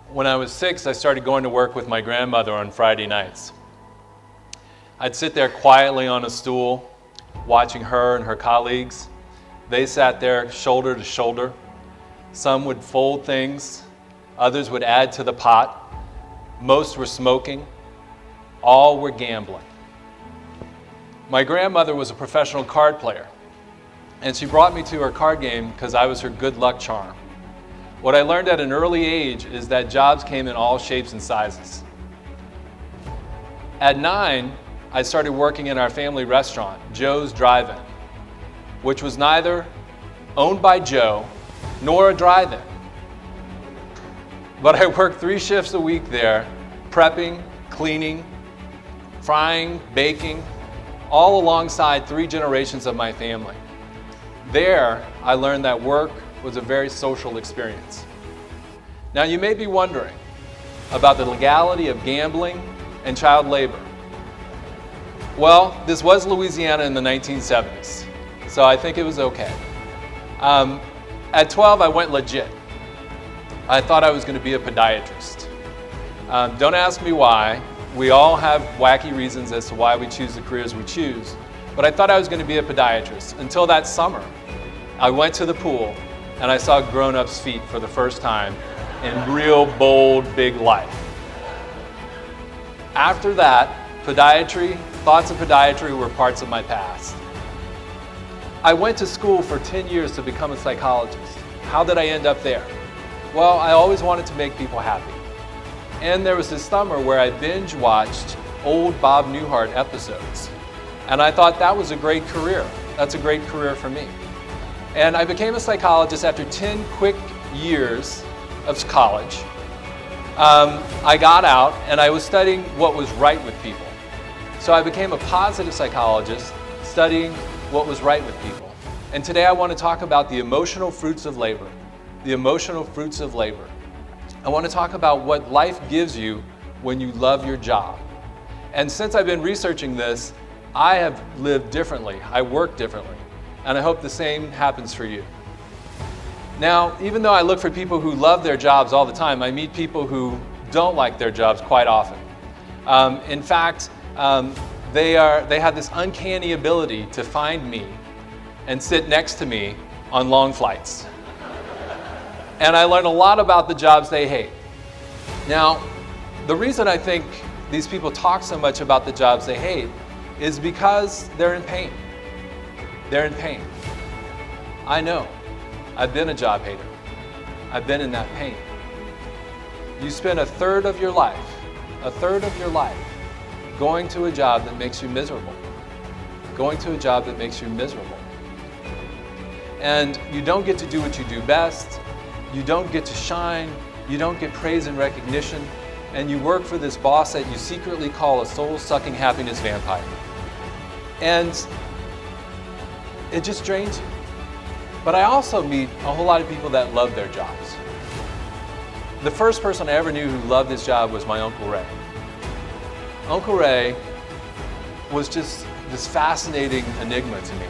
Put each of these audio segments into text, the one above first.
When I was 6, I started going to work with my grandmother on Friday nights. I'd sit there quietly on a stool, watching her and her colleagues. They sat there shoulder to shoulder. Some would fold things, others would add to the pot. Most were smoking, all were gambling. My grandmother was a professional card player, and she brought me to her card game because I was her good luck charm. What I learned at an early age is that jobs came in all shapes and sizes. At 9, I started working in our family restaurant, Joe's Drive-In, which was neither owned by Joe nor a drive-in. But I worked 3 shifts a week there, prepping, cleaning, frying, baking, all alongside 3 generations of my family. There, I learned that work was a very social experience. Now, you may be wondering about the legality of gambling and child labor. Well, this was Louisiana in the 1970s, so I think it was okay. At 12, I went legit. I thought I was going to be a podiatrist. Don't ask me why. We all have wacky reasons as to why we choose the careers we choose, but I thought I was going to be a podiatrist until that summer. I went to the pool and I saw grown-ups' feet for the first time in real, bold, big life. After that, thoughts of podiatry were parts of my past. I went to school for 10 years to become a psychologist. How did I end up there? Well, I always wanted to make people happy. And there was this summer where I binge watched old Bob Newhart episodes. And I thought that was a great career. That's a great career for me. And I became a psychologist after 10 quick years of college. I got out and I was studying what was right with people. So I became a positive psychologist studying what was right with people. And today I want to talk about the emotional fruits of labor. The emotional fruits of labor. I want to talk about what life gives you when you love your job. And since I've been researching this, I have lived differently. I work differently. And I hope the same happens for you. Now, even though I look for people who love their jobs all the time, I meet people who don't like their jobs quite often. In fact, they have this uncanny ability to find me and sit next to me on long flights. And I learn a lot about the jobs they hate. Now, the reason I think these people talk so much about the jobs they hate is because they're in pain. They're in pain. I know. I've been a job hater. I've been in that pain. You spend a third of your life going to a job that makes you miserable. Going to a job that makes you miserable. And you don't get to do what you do best. You don't get to shine. You don't get praise and recognition. And you work for this boss that you secretly call a soul-sucking happiness vampire. And it just drains you. But I also meet a whole lot of people that love their jobs. The first person I ever knew who loved his job was my Uncle Ray. Uncle Ray was just this fascinating enigma to me.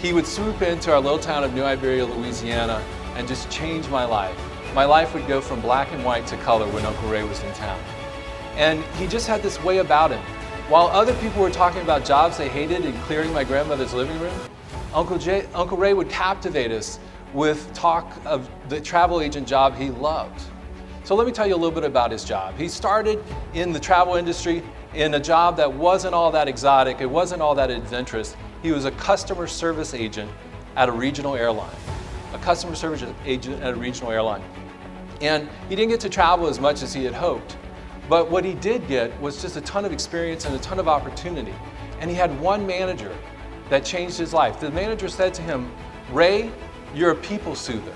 He would swoop into our little town of New Iberia, Louisiana, and just change my life. My life would go from black and white to color when Uncle Ray was in town. And he just had this way about him. While other people were talking about jobs they hated and clearing my grandmother's living room, Uncle Ray would captivate us with talk of the travel agent job he loved. So let me tell you a little bit about his job. He started in the travel industry in a job that wasn't all that exotic, it wasn't all that adventurous. He was a customer service agent at a regional airline. A customer service agent at a regional airline. And he didn't get to travel as much as he had hoped, but what he did get was just a ton of experience and a ton of opportunity. And he had one manager that changed his life. The manager said to him, "Ray, you're a people soother.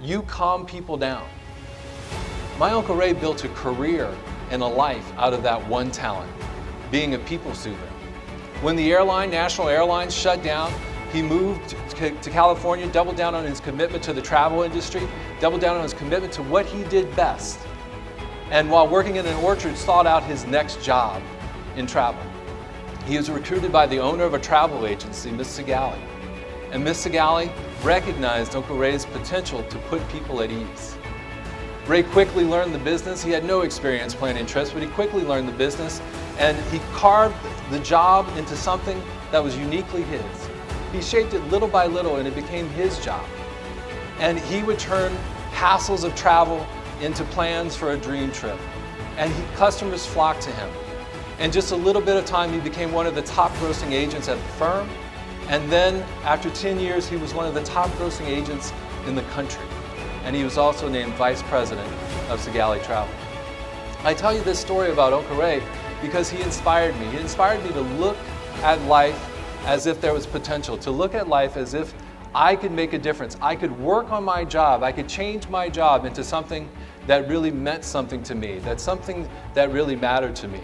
You calm people down." My Uncle Ray built a career and a life out of that one talent, being a people soother. When the National Airlines shut down, he moved to California, doubled down on his commitment to the travel industry, doubled down on his commitment to what he did best. And while working in an orchard, sought out his next job in travel. He was recruited by the owner of a travel agency, Miss Segali. And Miss Segali recognized Uncle Ray's potential to put people at ease. Ray quickly learned the business. He had no experience planning trips, but he quickly learned the business, and he carved the job into something that was uniquely his. He shaped it little by little, and it became his job. And he would turn hassles of travel into plans for a dream trip. And customers flocked to him. In just a little bit of time, he became one of the top grossing agents at the firm. And then, after 10 years, he was one of the top grossing agents in the country. And he was also named Vice President of Segali Travel. I tell you this story about Uncle Ray because he inspired me. He inspired me to look at life as if there was potential, to look at life as if I could make a difference. I could work on my job. I could change my job into something that really meant something to me, that's something that really mattered to me.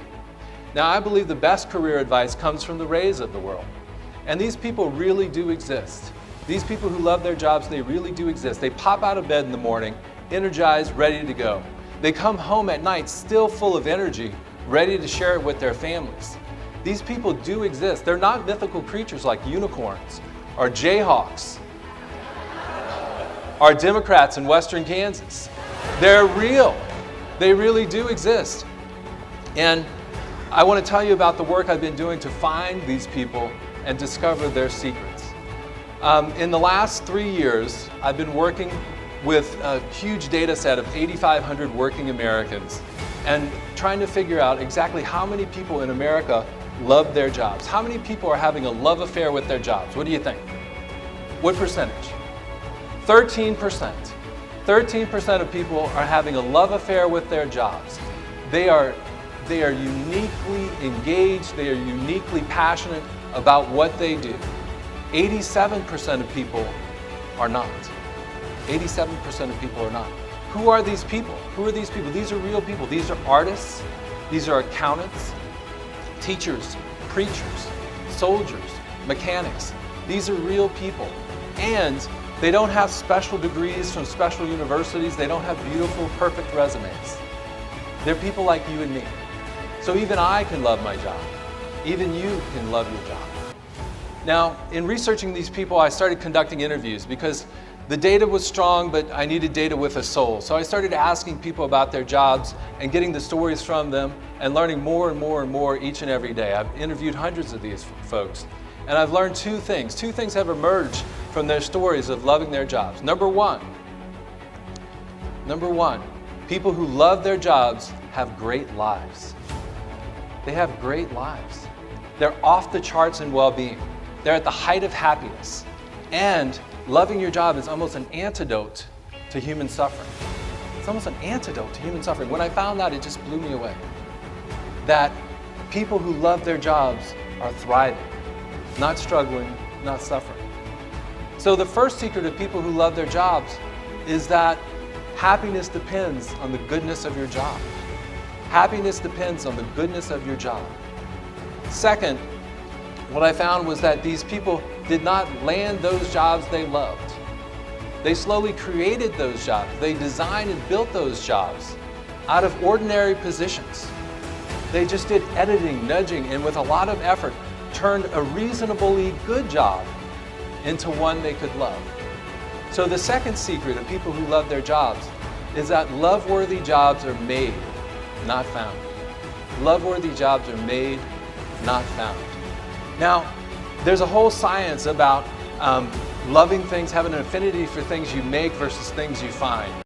Now, I believe the best career advice comes from the Rays of the world. And these people really do exist. These people who love their jobs, they really do exist. They pop out of bed in the morning, energized, ready to go. They come home at night still full of energy, ready to share it with their families. These people do exist. They're not mythical creatures like unicorns or jayhawks or Democrats in Western Kansas. They're real. They really do exist. And I want to tell you about the work I've been doing to find these people and discover their secrets. In the last 3 years, I've been working with a huge data set of 8,500 working Americans and trying to figure out exactly how many people in America love their jobs. How many people are having a love affair with their jobs? What do you think? What percentage? 13%. 13% of people are having a love affair with their jobs. They are uniquely engaged, they are uniquely passionate about what they do. 87% of people are not. 87% of people are not. Who are these people? Who are these people? These are real people. These are artists, these are accountants, teachers, preachers, soldiers, mechanics. These are real people. And they don't have special degrees from special universities. They don't have beautiful, perfect resumes. They're people like you and me. So even I can love my job. Even you can love your job. Now, in researching these people, I started conducting interviews because the data was strong, but I needed data with a soul. So I started asking people about their jobs and getting the stories from them and learning more and more and more each and every day. I've interviewed hundreds of these folks, and I've learned two things. Two things have emerged from their stories of loving their jobs. Number one, people who love their jobs have great lives. They have great lives. They're off the charts in well-being. They're at the height of happiness. And loving your job is almost an antidote to human suffering. It's almost an antidote to human suffering. When I found that, it just blew me away. That people who love their jobs are thriving, not struggling, not suffering. So the first secret of people who love their jobs is that happiness depends on the goodness of your job. Happiness depends on the goodness of your job. Second, what I found was that these people did not land those jobs they loved. They slowly created those jobs. They designed and built those jobs out of ordinary positions. They just did editing, nudging, and with a lot of effort, turned a reasonably good job into one they could love. So the second secret of people who love their jobs is that love-worthy jobs are made, not found. Love-worthy jobs are made, not found. Now, there's a whole science about loving things, having an affinity for things you make versus things you find.